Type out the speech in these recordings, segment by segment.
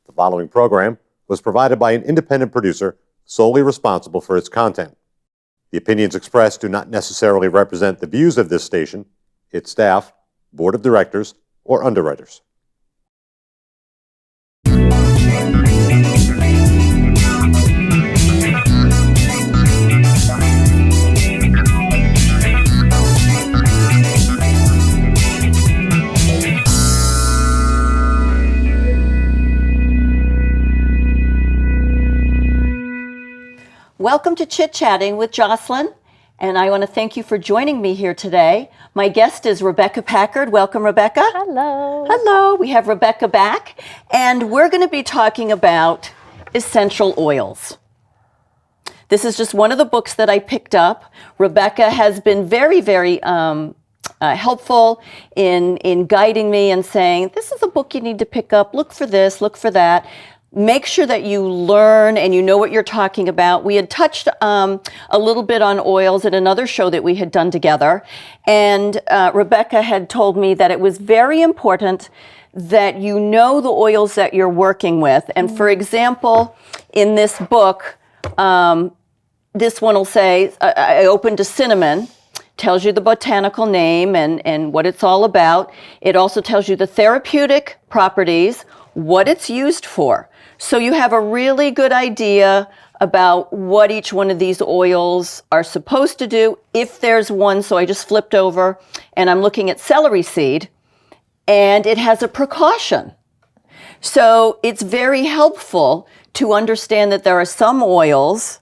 The following program was provided by an independent producer solely responsible for its content. The opinions expressed do not necessarily represent the views of this station, its staff, board of directors, or underwriters. Welcome to Chattin with Jocelyn, and I want to thank you for joining me here today. My guest is Rebecca Packard. Welcome, Rebecca. Hello. Hello. We have Rebecca back, and we're going to be talking about essential oils. This is just one of the books that I picked up. Rebecca has been very, very helpful in guiding me and saying, this is a book you need to pick up. Look for this, look for that. Make sure that you learn and you know what you're talking about. We had touched a little bit on oils in another show that we had done together. And Rebecca had told me that it was very important that you know the oils that you're working with. And for example, in this book, this one will say, I opened a cinnamon, tells you the botanical name and what it's all about. It also tells you the therapeutic properties, what it's used for. So you have a really good idea about what each one of these oils are supposed to do. If there's one, so I just flipped over and I'm looking at celery seed and it has a precaution. So it's very helpful to understand that there are some oils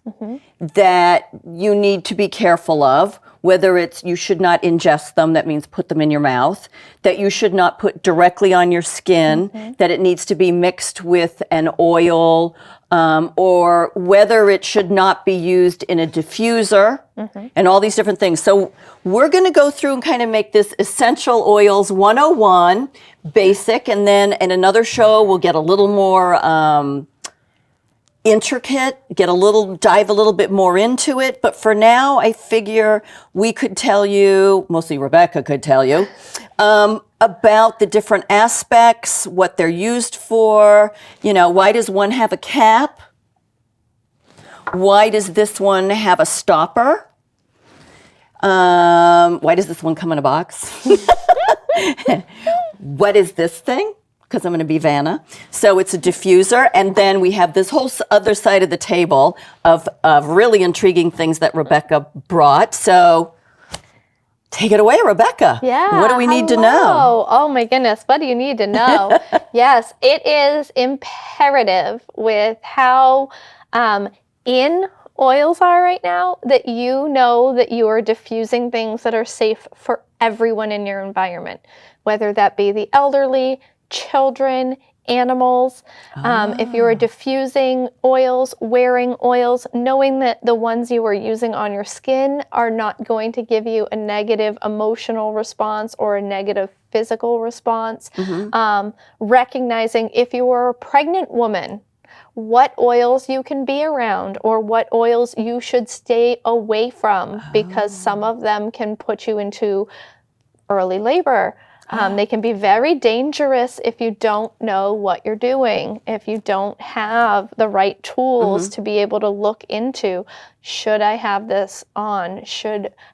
that you need to be careful of, whether it's you should not ingest them, that means put them in your mouth, that you should not put directly on your skin, that it needs to be mixed with an oil, or whether it should not be used in a diffuser, and all these different things. So we're going to go through and kind of make this Essential Oils 101 basic, and then in another show we'll get a little more intricate, dive a little bit more into it. But for now, I figure we could tell you, mostly Rebecca could tell you, about the different aspects, what they're used for. You know, why does one have a cap? Why does this one have a stopper? Why does this one come in a box? What is this thing? Because I'm going to be Vanna. So it's a diffuser, and then we have this whole other side of the table of really intriguing things that Rebecca brought. So take it away, Rebecca. Yeah. What do we need to know? Oh my goodness, what do you need to know? Yes, it is imperative with how in oils are right now that you know that you are diffusing things that are safe for everyone in your environment, whether that be the elderly, children, animals. If you are diffusing oils, wearing oils, knowing that the ones you are using on your skin are not going to give you a negative emotional response or a negative physical response. Recognizing if you are a pregnant woman, what oils you can be around or what oils you should stay away from, because some of them can put you into early labor. They can be very dangerous if you don't know what you're doing, if you don't have the right tools to be able to look into, should I have this on?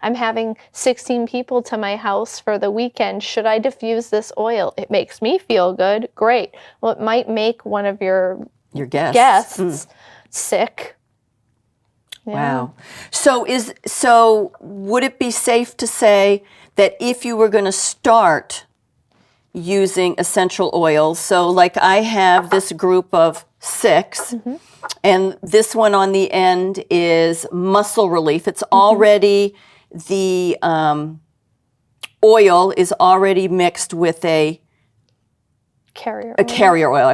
I'm having 16 people to my house for the weekend. Should I diffuse this oil? It makes me feel good. Great. Well, it might make one of your guests sick. Yeah. Wow. So would it be safe to say that if you were going to start using essential oils, so like I have this group of 6, and this one on the end is muscle relief. It's already, the oil is already mixed with a carrier oil. I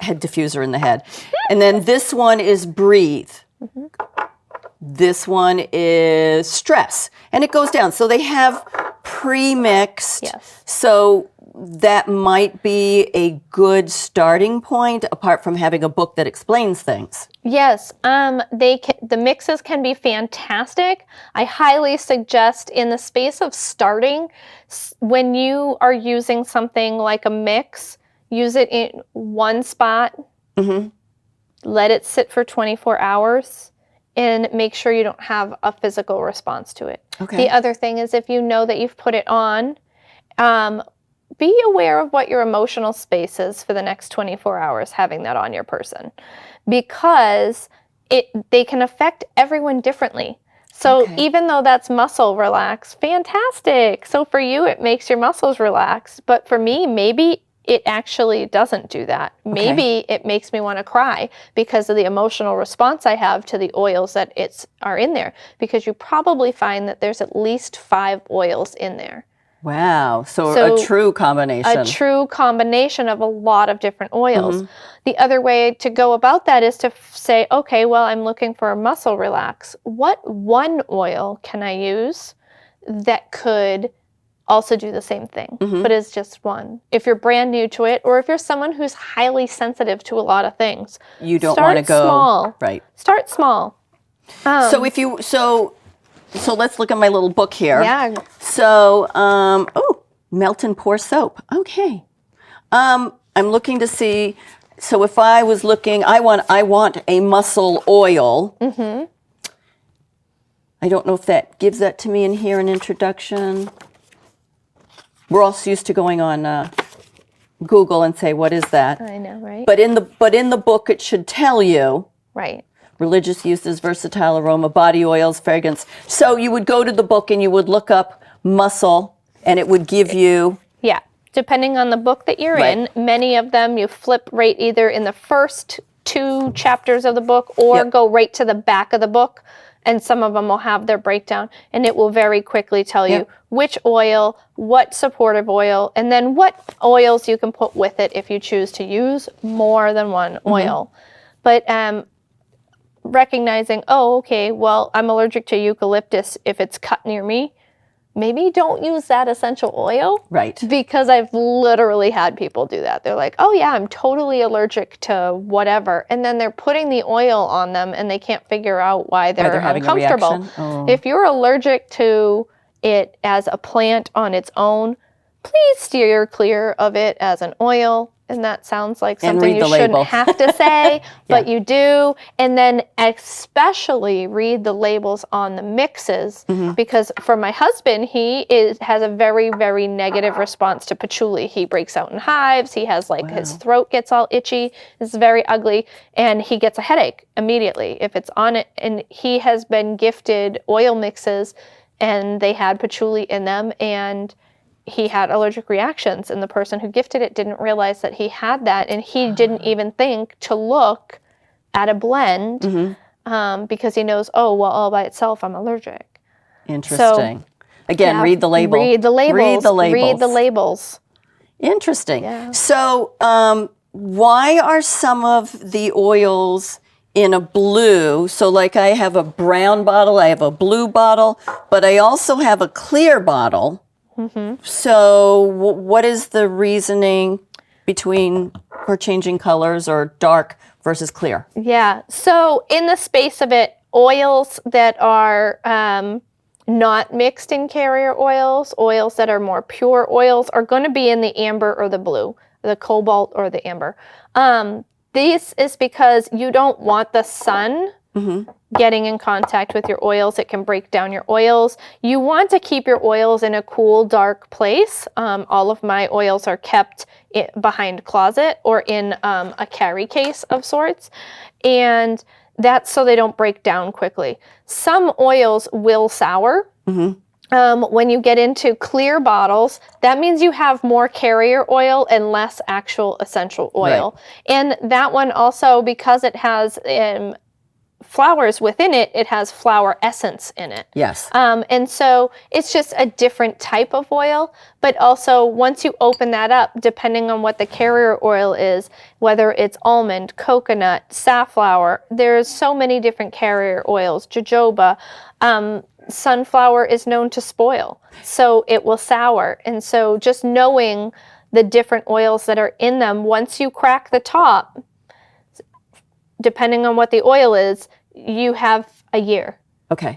had diffuser in the head. And then this one is breathe. This one is stress, and it goes down. So they have pre-mixed. Yes. So that might be a good starting point, apart from having a book that explains things. Yes, the mixes can be fantastic. I highly suggest, in the space of starting, when you are using something like a mix, use it in one spot Let it sit for 24 hours and make sure you don't have a physical response to it. Okay. The other thing is if you know that you've put it on, be aware of what your emotional space is for the next 24 hours having that on your person, because they can affect everyone differently. So even though that's muscle relax, fantastic. So for you, it makes your muscles relax. But for me, maybe it actually doesn't do that. Maybe it makes me want to cry because of the emotional response I have to the oils that are in there. Because you probably find that there's at least 5 oils in there. Wow. So a true combination. A true combination of a lot of different oils. The other way to go about that is to say, okay, well, I'm looking for a muscle relax. What one oil can I use that could also do the same thing, but is just one? If you're brand new to it, or if you're someone who's highly sensitive to a lot of things, you don't want to go small. Right. Start small. So let's look at my little book here. Yeah. So, melt and pour soap. Okay. I'm looking to see. So if I was looking, I want a muscle oil. I don't know if that gives that to me in here, an introduction. We're also used to going on Google and say, what is that? I know, right? But in the book, it should tell you. Right. Religious uses, versatile aroma, body oils, fragrance. So you would go to the book and you would look up muscle, and it would give you. Yeah. Depending on the book that you're in, many of them you flip right either in the first 2 chapters of the book or go right to the back of the book. And some of them will have their breakdown, and it will very quickly tell you which oil, what supportive oil, and then what oils you can put with it if you choose to use more than one oil. But recognizing, well, I'm allergic to eucalyptus if it's cut near me, maybe don't use that essential oil. Right. Because I've literally had people do that. They're like, oh yeah, I'm totally allergic to whatever. And then they're putting the oil on them and they can't figure out why they're having uncomfortable. a reaction? If you're allergic to it as a plant on its own, please steer clear of it as an oil. And that sounds like something you shouldn't have to say, but you do. And then especially read the labels on the mixes, because for my husband, he has a very, very negative response to patchouli. He breaks out in hives. He has his throat gets all itchy. It's very ugly. And he gets a headache immediately if it's on it. And he has been gifted oil mixes and they had patchouli in them, and he had allergic reactions, and the person who gifted it didn't realize that he had that, and he didn't even think to look at a blend because he knows, all by itself I'm allergic. Interesting. So, again, read the label. Read the labels. Read the labels. Read the labels. Interesting. Yeah. So why are some of the oils in a blue? So like I have a brown bottle, I have a blue bottle, but I also have a clear bottle. So what is the reasoning for changing colors or dark versus clear? Yeah. So in the space of it, oils that are not mixed in carrier oils that are more pure oils are going to be in the amber or the blue, the cobalt or the amber. This is because you don't want the sun getting in contact with your oils. It can break down your oils. You want to keep your oils in a cool, dark place. All of my oils are kept behind closet or in a carry case of sorts. And that's so they don't break down quickly. Some oils will sour. When you get into clear bottles, that means you have more carrier oil and less actual essential oil. Right. And that one also, because it has flowers within it, it has flower essence in it. Yes. And so it's just a different type of oil. But also, once you open that up, depending on what the carrier oil is, whether it's almond, coconut, safflower, there's so many different carrier oils, jojoba. Sunflower is known to spoil, so it will sour. And so just knowing the different oils that are in them, once you crack the top, depending on what the oil is, you have a year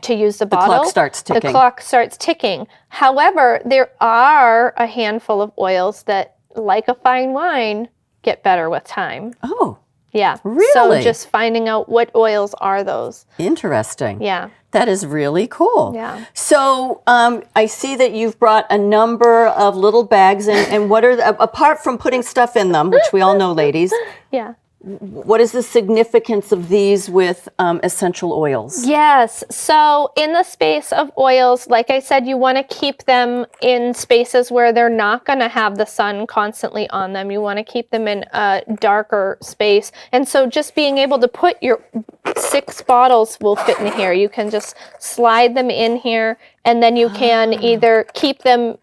to use the bottle. The clock starts ticking. The clock starts ticking. However, there are a handful of oils that, like a fine wine, get better with time. Oh. Yeah. Really? So just finding out what oils are those. Interesting. Yeah. That is really cool. Yeah. So I see that you've brought a number of little bags in, and what are apart from putting stuff in them, which we all know, ladies, Yeah. what is the significance of these with essential oils? Yes. So in the space of oils, like I said, you want to keep them in spaces where they're not going to have the sun constantly on them. You want to keep them in a darker space. And so just being able to put your 6 bottles will fit in here. You can just slide them in here, and then you can either keep them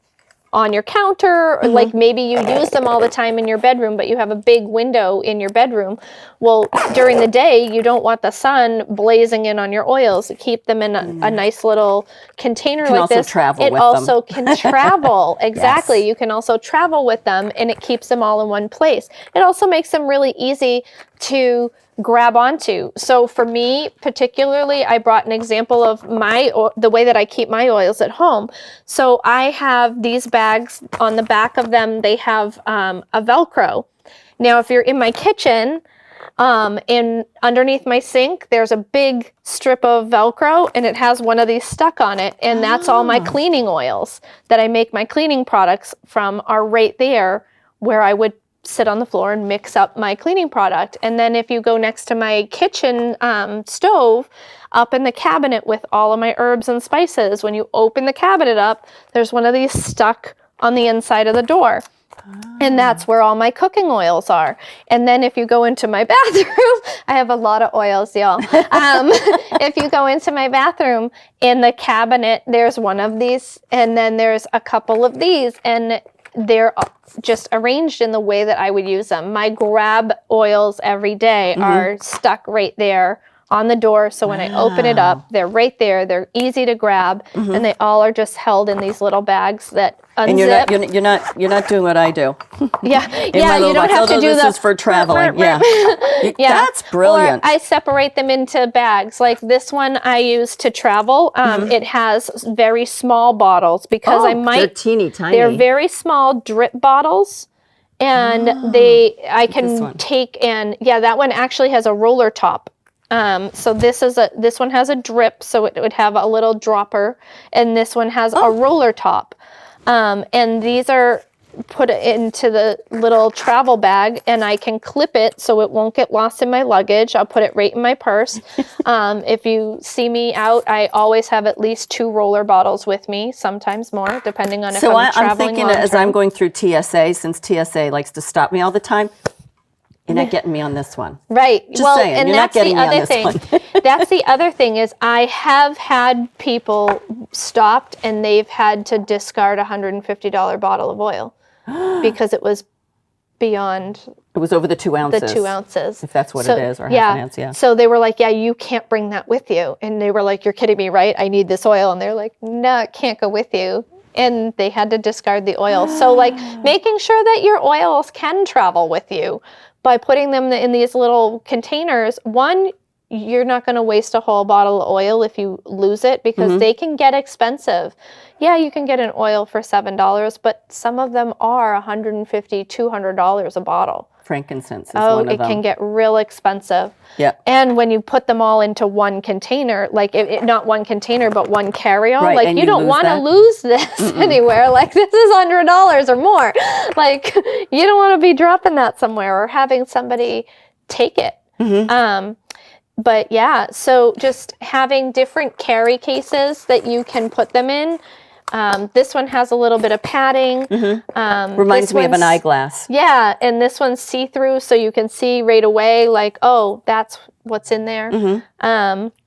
on your counter, or like maybe you use them all the time in your bedroom, but you have a big window in your bedroom. Well, during the day, you don't want the sun blazing in on your oils. Keep them in a nice little container like also this. travel It with also them. can travel. Exactly. Yes. You can also travel with them, and it keeps them all in one place. It also makes them really easy to grab onto. So for me particularly, I brought an example of the way that I keep my oils at home. So I have these bags. On the back of them, they have a Velcro. Now, if you're in my kitchen, underneath my sink, there's a big strip of Velcro, and it has one of these stuck on it, and that's all my cleaning oils that I make my cleaning products from are right there, where I would sit on the floor and mix up my cleaning product. And then if you go next to my kitchen stove, up in the cabinet with all of my herbs and spices, when you open the cabinet up, there's one of these stuck on the inside of the door. And that's where all my cooking oils are. And then if you go into my bathroom, I have a lot of oils, y'all. If you go into my bathroom, in the cabinet, there's one of these, and then there's a couple of these, and they're just arranged in the way that I would use them. My grab oils every day are stuck right there on the door. So when I open it up, they're right there. They're easy to grab, and they all are just held in these little bags that unzip. And you're not doing what I do. Yeah, My you little don't box. have to do this the. is for traveling. Yeah. Yeah, That's brilliant. Or I separate them into bags. Like this one I use to travel. It has very small bottles because they're teeny tiny. They're very small drip bottles. And I can take that one actually has a roller top. So this one has a drip, so it would have a little dropper, and this one has a roller top. And these are put into the little travel bag, and I can clip it so it won't get lost in my luggage. I'll put it right in my purse. If you see me out, I always have at least 2 roller bottles with me, sometimes more, depending on if I'm traveling I'm thinking long-term. as I'm going through TSA, since TSA likes to stop me all the time, you're not getting me on this one. Right. Just saying, and you're not that's getting the me on other this thing. one. That's the other thing is I have had people stopped and they've had to discard a $150 bottle of oil because it was beyond It was over the 2 ounces. the 2 ounces. If that's what it is, or half an ounce, yeah. So they were like, yeah, you can't bring that with you. And they were like, you're kidding me, right? I need this oil. And they're like, no, it can't go with you. And they had to discard the oil. So like making sure that your oils can travel with you by putting them in these little containers. One, you're not going to waste a whole bottle of oil if you lose it because they can get expensive. Yeah, you can get an oil for $7, but some of them are $150, $200 a bottle. Frankincense is one of them. It can get real expensive. Yeah. And when you put them all into one container, like not one container, but one carry-all, Right, like and you you don't lose want to that? lose this anywhere. Like this is $100 or more. Like you don't want to be dropping that somewhere or having somebody take it. But yeah, so just having different carry cases that you can put them in. This one has a little bit of padding. Reminds me of an eyeglass. Yeah, and this one's see-through, so you can see right away, like, oh, that's what's in there.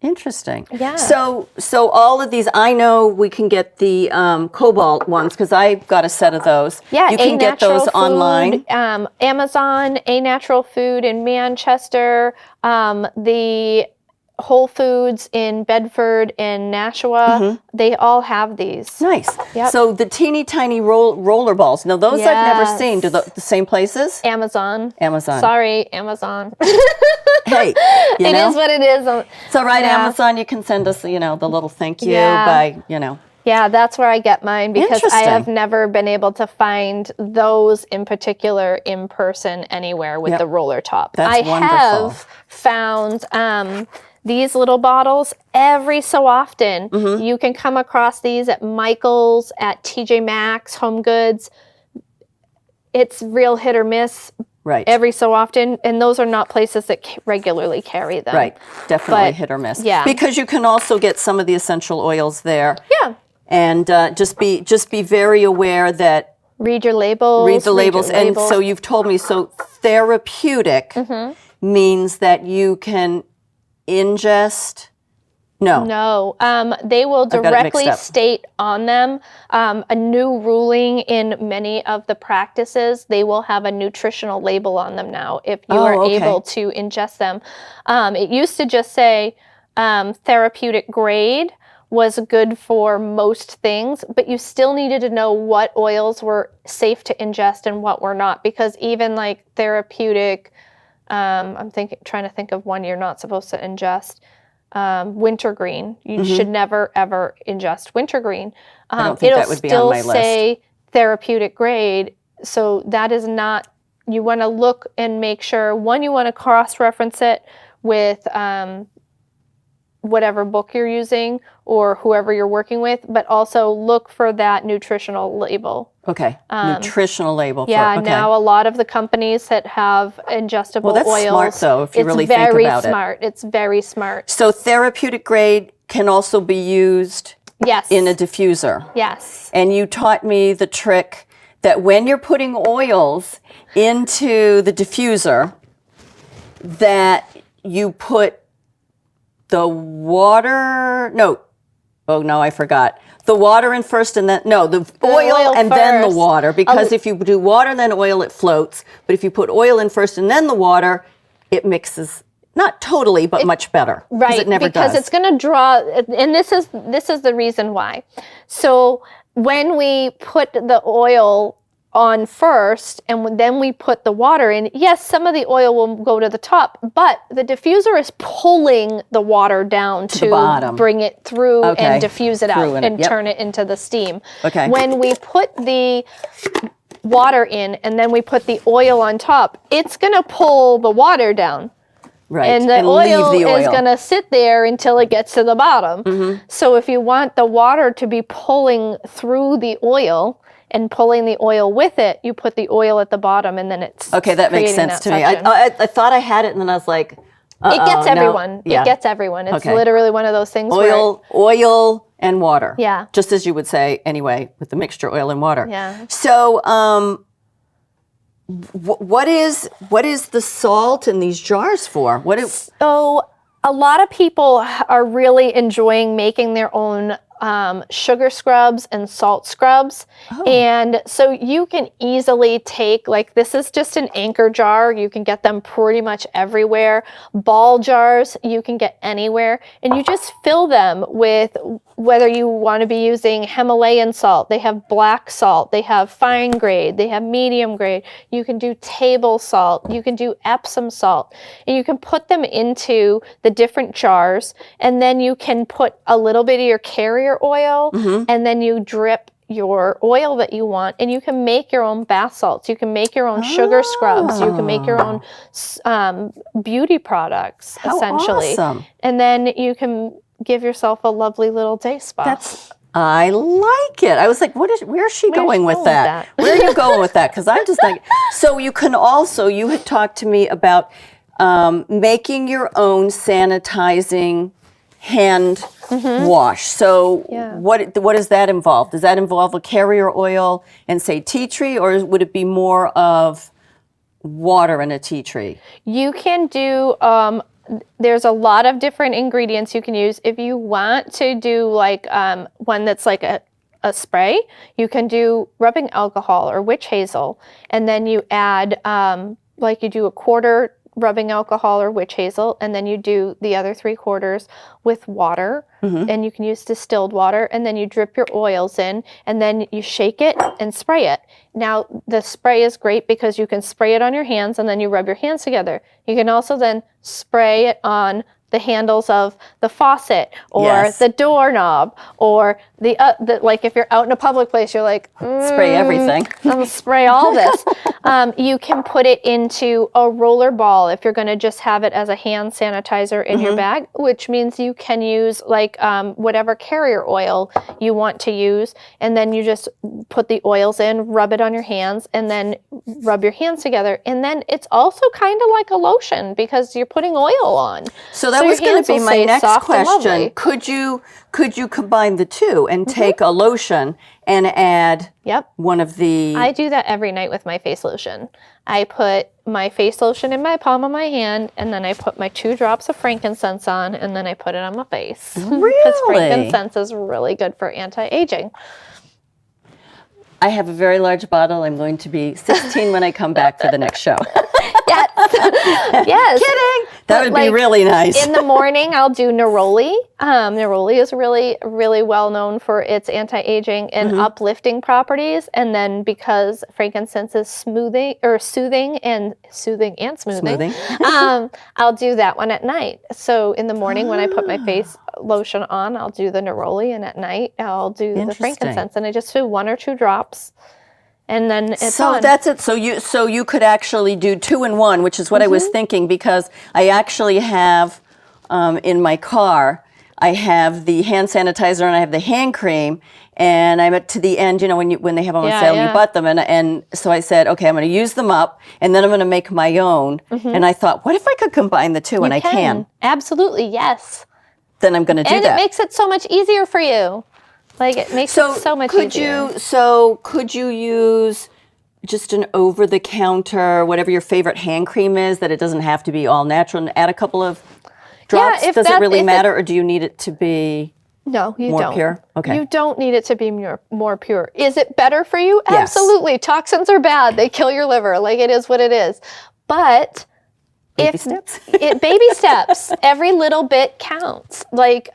Interesting. Yeah. So all of these, I know we can get the cobalt ones because I've got a set of those. Yeah, you can get those online. Amazon, A Natural Food in Manchester, the Whole Foods in Bedford and Nashua, they all have these. Nice. Yep. So the teeny tiny roller balls. Now those I've never seen. Do the same places? Amazon. Amazon. Sorry, Amazon. Hey, It is what it is. It's all right, Yeah. Amazon. You can send us, the little thank you Yeah. by, Yeah, that's where I get mine because I Interesting. have never been able to find those in particular in person anywhere with Yep. the roller top. That's I wonderful. have found these little bottles every so often. Mm-hmm. You can come across these at Michael's, at TJ Maxx, Home Goods. It's real hit or miss Right. every so often, and those are not places that regularly carry them. Right. Definitely But, hit or miss. yeah. Because you can also get some of the essential oils there. Yeah. And just be very aware that Read your labels. read the labels. your And so you've told me, so therapeutic Mm-hmm. means that you can ingest. No. They will got it mixed directly up. state on them a new ruling in many of the practices. They will have a nutritional label on them now if you are okay. able to ingest them. It used to just say therapeutic grade was good for most things, but you still needed to know what oils were safe to ingest and what were not, because even like therapeutic, trying to think of one you're not supposed to ingest. Wintergreen. You should never ever ingest wintergreen. I don't think it'll that would be on still my list. say therapeutic grade, so that is not. You want to look and make sure. One, you want to cross-reference it with whatever book you're using or whoever you're working with, but also look for that nutritional label. Okay. Nutritional label. Yeah, okay. now a lot of the companies that have ingestible Well, that's oils, smart, though, if you it's really think very about it. smart. It's very smart. So therapeutic grade can also be used Yes. in a diffuser. Yes. And you taught me the trick that when you're putting oils into the diffuser, that you put the water, I forgot. The water in first and then, the oil and then the first. water. Because if you do water and then oil, it floats. But if you put oil in first and then the water, it mixes, not totally, but much better. Right, It never because does. it's going to draw, and this is the reason why. So when we put the oil on first and then we put the water in, yes, some of the oil will go to the top, but the diffuser is pulling the water down to the bottom. Bring it through Okay. and diffuse it Through out in it, and yep. turn it into the steam. Okay. When we put the water in and then we put the oil on top, it's going to pull the water down. Right. And the leave oil the oil. is going to sit there until it gets to the bottom. Mm-hmm. So if you want the water to be pulling through the oil and pulling the oil with it, you put the oil at the bottom and then it's Okay, that makes creating sense that to me. section. I thought I had it, and then I was like, It gets no. everyone. Yeah. It gets everyone. It's Okay. literally one of those things where oil and water. Yeah. Just as you would say anyway, with the mixture oil and water. Yeah. So, what is the salt in these jars for? What is So a lot of people are really enjoying making their own sugar scrubs and salt scrubs. And so you can easily take, like, this is just an anchor jar. You can get them pretty much everywhere. Ball jars you can get anywhere. And you just fill them with, whether you want to be using Himalayan salt, they have black salt, they have fine grade, they have medium grade. You can do table salt, you can do Epsom salt. And you can put them into the different jars, and then you can put a little bit of your carrier oil, and then you drip your oil that you want, and you can make your own bath salts. You can make your own sugar scrubs. You can make your own beauty products, How essentially. awesome. And then you can give yourself a lovely little day spa. I like it. I was like, where's she going with that? Where are you going with that? Because I'm just like, so you can also, you had talked to me about making your own sanitizing hand wash. So what does that involve? Does that involve a carrier oil and say tea tree, or would it be more of water in a tea tree? You can do, there's a lot of different ingredients you can use. If you want to do like one that's like a spray, you can do rubbing alcohol or witch hazel, and then you add, like you do a quarter rubbing alcohol or witch hazel, and then you do the other 3/4 with water, and you can use distilled water, and then you drip your oils in, and then you shake it and spray it. Now, the spray is great because you can spray it on your hands, and then you rub your hands together. You can also then spray it on the handles of the faucet or Yes. the doorknob or the like if you're out in a public place, you're like, Spray everything. I'm gonna spray all this. You can put it into a roller ball if you're gonna just have it as a hand sanitizer in your bag, which means you can use like whatever carrier oil you want to use, and then you just put the oils in, rub it on your hands, and then rub your hands together. And then it's also kind of like a lotion because you're putting oil on. So that your was going hands to be will my stay next soft and lovely. question. Could you combine the two and take a lotion and add Yep. one of the... I do that every night with my face lotion. I put my face lotion in my palm of my hand, and then I put my 2 drops of frankincense on, and then I put it on my face. Because Really? frankincense is really good for anti-aging. I have a very large bottle. I'm going to be 16 when I come back for the next show. Yes. Yes. Kidding. That But, would be really nice. In the morning, I'll do neroli. Neroli is really, really well known for its anti-aging and uplifting properties. And then because frankincense is soothing and smoothing. I'll do that one at night. So in the morning when I put my face lotion on, I'll do the neroli, and at night I'll do the Interesting. frankincense, and I just do 1 or 2 drops. And then it's So on. that's it. So you could actually do 2 in 1, which is what I was thinking, because I actually have in my car, I have the hand sanitizer and I have the hand cream, and I'm at to the end. You know, when they have them on sale, you butt them, and so I said, okay, I'm going to use them up, and then I'm going to make my own. And I thought, what if I could combine the two? And I can. Absolutely, yes. Then I'm going to do And that. it makes it so much easier for you. Like it makes it so much easier. Could you use just an over-the-counter, whatever your favorite hand cream is, that it doesn't have to be all natural, and add a couple of drops? if Does it that- really if matter, or do you need it to be No, you more don't. pure? Okay. You don't need it to be more pure. Is it better for you? Yes. Absolutely. Toxins are bad. They kill your liver. Like it is what it is. But Baby steps? baby steps, every little bit counts. Like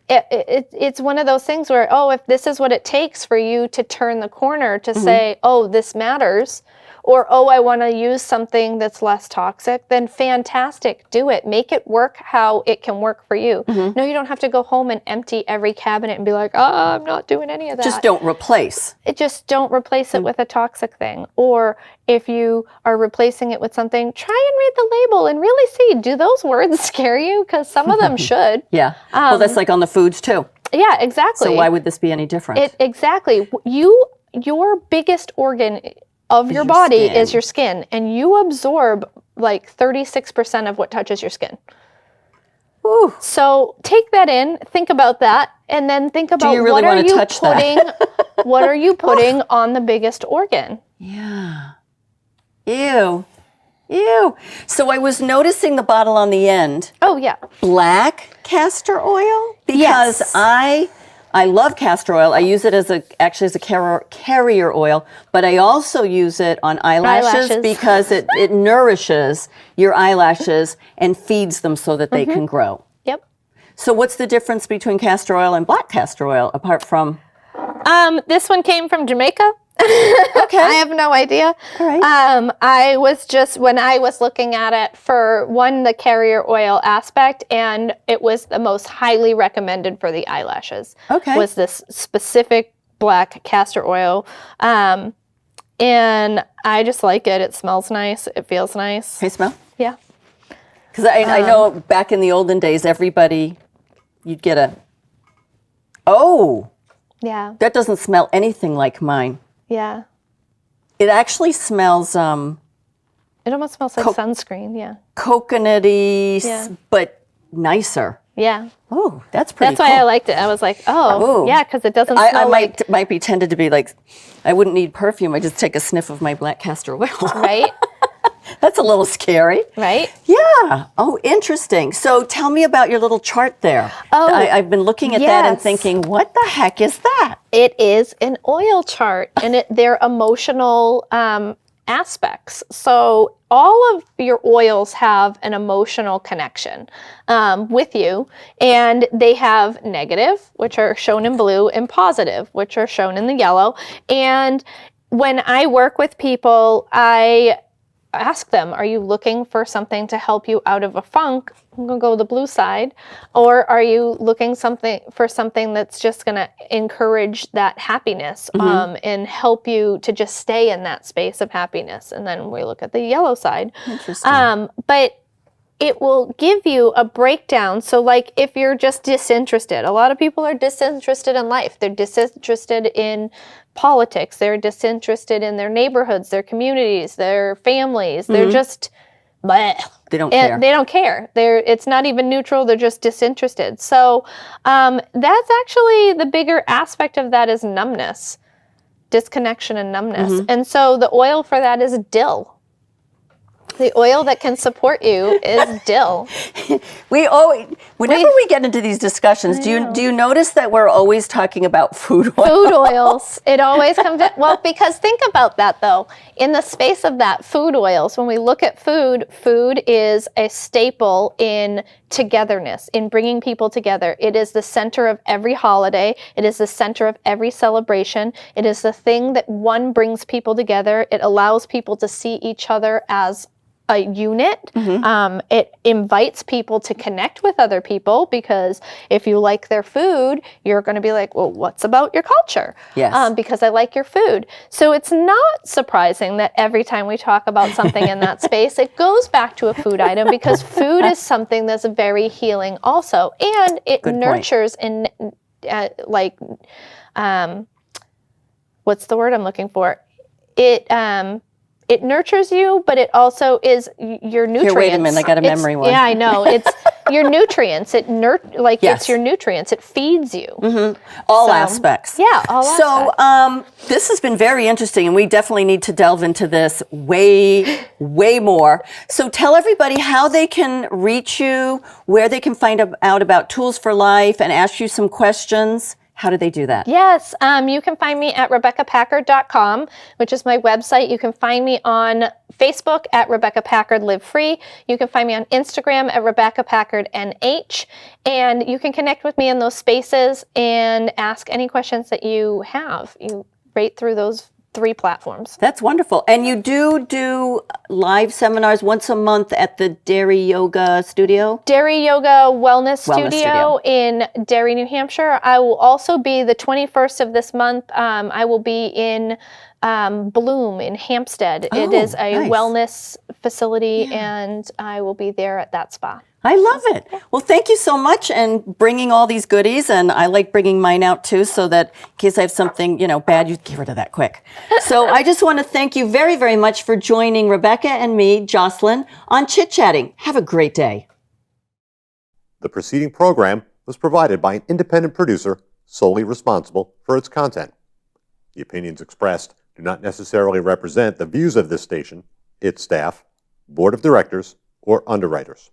it's one of those things where, if this is what it takes for you to turn the corner to say, this matters, or, I want to use something that's less toxic, then fantastic, do it. Make it work how it can work for you. No, you don't have to go home and empty every cabinet and be like, I'm not doing any of that. Just don't replace. Just don't replace it with a toxic thing. Or if you are replacing it with something, try and read the label and really see, do those words scare you? Because some of them should. Yeah. Well, that's like on the foods too. Yeah, exactly. So why would this be any different? Exactly. Your biggest organ of your body skin. is your skin, and you absorb like 36% of what touches your skin. Ooh. So take that in, think about that, and then think about you really what are wanna you touch putting what are you putting on the biggest organ? Yeah. Ew. Ew. So I was noticing the bottle on the end. Oh yeah. Black castor oil? Because Yes. I love castor oil. I use it as a carrier oil, but I also use it on eyelashes. Because it nourishes your eyelashes and feeds them so that they can grow. Yep. So what's the difference between castor oil and black castor oil, apart from... This one came from Jamaica. Okay. I have no idea. All right. I was just, when I was looking at it, for one, the carrier oil aspect, and it was the most highly recommended for the eyelashes. Okay. Was this specific black castor oil. And I just like it. It smells nice. It feels nice. Can you smell? Yeah. Because I know back in the olden days, you'd get a... Oh, Yeah. that doesn't smell anything like mine. Yeah. It actually smells It almost smells like sunscreen. Yeah. coconutty, Yeah. but nicer. Yeah. Oh, that's pretty That's why I cool. liked it. I was like, Ooh. yeah, because it doesn't I smell like, might be tempted to be like, I wouldn't need perfume. I just take a sniff of my black castor oil. right? That's a little scary. Right? Yeah. Oh, interesting. So tell me about your little chart there. Oh, I've been looking at that and yes. thinking, what the heck is that? It is an oil chart, and they're emotional aspects. So all of your oils have an emotional connection with you, and they have negative, which are shown in blue, and positive, which are shown in the yellow. And when I work with people, I ask them, are you looking for something to help you out of a funk? I'm going to go the blue side. Or are you looking for something that's just going to encourage that happiness and help you to just stay in that space of happiness? And then we look at the yellow side. Interesting. But it will give you a breakdown. So like if you're just disinterested, a lot of people are disinterested in life. They're disinterested in politics. They're disinterested in their neighborhoods, their communities, their families. They're just, bleh. They don't care. They don't care. It's not even neutral. They're just disinterested. So that's actually the bigger aspect of that is numbness, disconnection and numbness. And so the oil for that is dill. The oil that can support you is dill. Whenever we get into these discussions, do you notice that we're always talking about food oil? Food oils. It always comes in. Well, because think about that though. In the space of that, food oils, when we look at food, food is a staple in togetherness, in bringing people together. It is the center of every holiday. It is the center of every celebration. It is the thing that brings people together. It allows people to see each other as a unit. It invites people to connect with other people, because if you like their food, you're going to be like, well, what's about your culture? Yes. Because I like your food. So it's not surprising that every time we talk about something in that space, it goes back to a food item, because food is something that's very healing also. And it nurtures and what's the word I'm looking for? It nurtures you, but it also is your nutrients. Here, wait a minute, I got a memory one. Yeah, I know. It's your nutrients. It's your nutrients. It feeds you. All aspects. Yeah, all aspects. So this has been very interesting, and we definitely need to delve into this way more. So tell everybody how they can reach you, where they can find out about Tools for Life and ask you some questions. How do they do that? Yes, you can find me at RebeccaPackard.com, which is my website. You can find me on Facebook at Rebecca Packard Live Free. You can find me on Instagram at Rebecca Packard NH. And you can connect with me in those spaces and ask any questions that you have. You rate through those 3 platforms. That's wonderful. And you do live seminars once a month at the Dairy Yoga Studio? Dairy Yoga Wellness Studio in Derry, New Hampshire. I will also be the 21st of this month. I will be in Bloom in Hampstead. It is a wellness facility, and I will be there at that spa. I love it. Well, thank you so much, and bringing all these goodies, and I like bringing mine out too, so that in case I have something, bad, you get rid of that quick. So I just want to thank you very, very much for joining Rebecca and me, Jocelyn, on Chit Chatting. Have a great day. The preceding program was provided by an independent producer solely responsible for its content. The opinions expressed do not necessarily represent the views of this station, its staff, board of directors, or underwriters.